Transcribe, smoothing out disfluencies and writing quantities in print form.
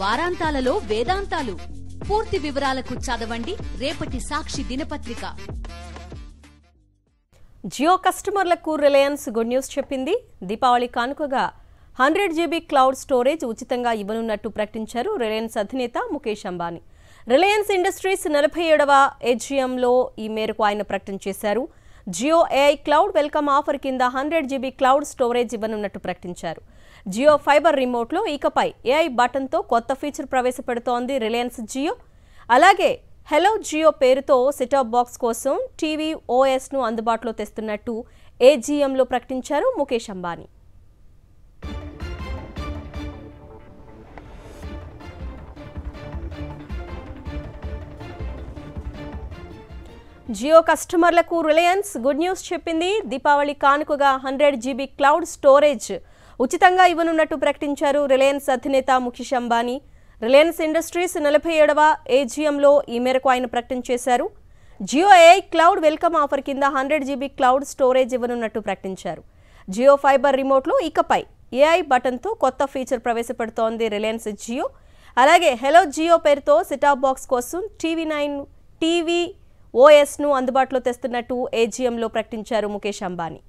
వారాంతాలలో వేదాంతాలు. పూర్తి వివరాలకు చదవండి రేపటి సాక్షి దినపత్రిక. జియో కస్టమర్లకు రిలయన్స్ గుడ్ న్యూస్ చెప్పింది. దీపావళి కానుకగా 100 GB క్లౌడ్ స్టోరేజ్ ఉచితంగా ఇవ్వనున్నట్టు ప్రకటించారు రిలయన్స్ అధినేత ముఖేష్ అంబానీ. రిలయన్స్ ఇండస్ట్రీస్ 47వ AGMలో ఈ మేరకు ఆయన ప్రకటన చేశారు. Jio AI cloud welcome offer కింద 100 GB క్లౌడ్ స్టోరేజ్ ఇవ్వనున్నట్టు ప్రకటించారు. జియో ఫైబర్ రిమోట్లో ఇకపై AI బటన్తో కొత్త ఫీచర్ ప్రవేశపెడుతోంది రిలయన్స్ జియో. అలాగే హలో జియో పేరుతో సెటాప్ బాక్స్ కోసం టీవీ OSను అందుబాటులో తెస్తున్నట్టు AGMలో ప్రకటించారు ముఖేష్ అంబానీ. జియో కస్టమర్లకు రిలయన్స్ గుడ్ న్యూస్ చెప్పింది. దీపావళి కానుకగా 100 GB క్లౌడ్ స్టోరేజ్ ఉచితంగా ఇవ్వనున్నట్టు ప్రకటించారు రిలయన్స్ అధినేత ముఖేష్ అంబానీ. రిలయన్స్ ఇండస్ట్రీస్ 47వ AGMలో ఈ మేరకు ఆయన ప్రకటన చేశారు. Jio AI cloud welcome offer కింద 100 GB క్లౌడ్ స్టోరేజ్ ఇవ్వనున్నట్టు ప్రకటించారు. జియో ఫైబర్ రిమోట్లో ఇకపై AI బటన్తో కొత్త ఫీచర్ ప్రవేశపెడుతోంది రిలయన్స్ జియో. అలాగే హలో జియో పేరుతో సెటాప్ బాక్స్ కోసం టీవీ OSను అందుబాటులో తెస్తున్నట్టు AGMలో ప్రకటించారు ముఖేష్ అంబానీ.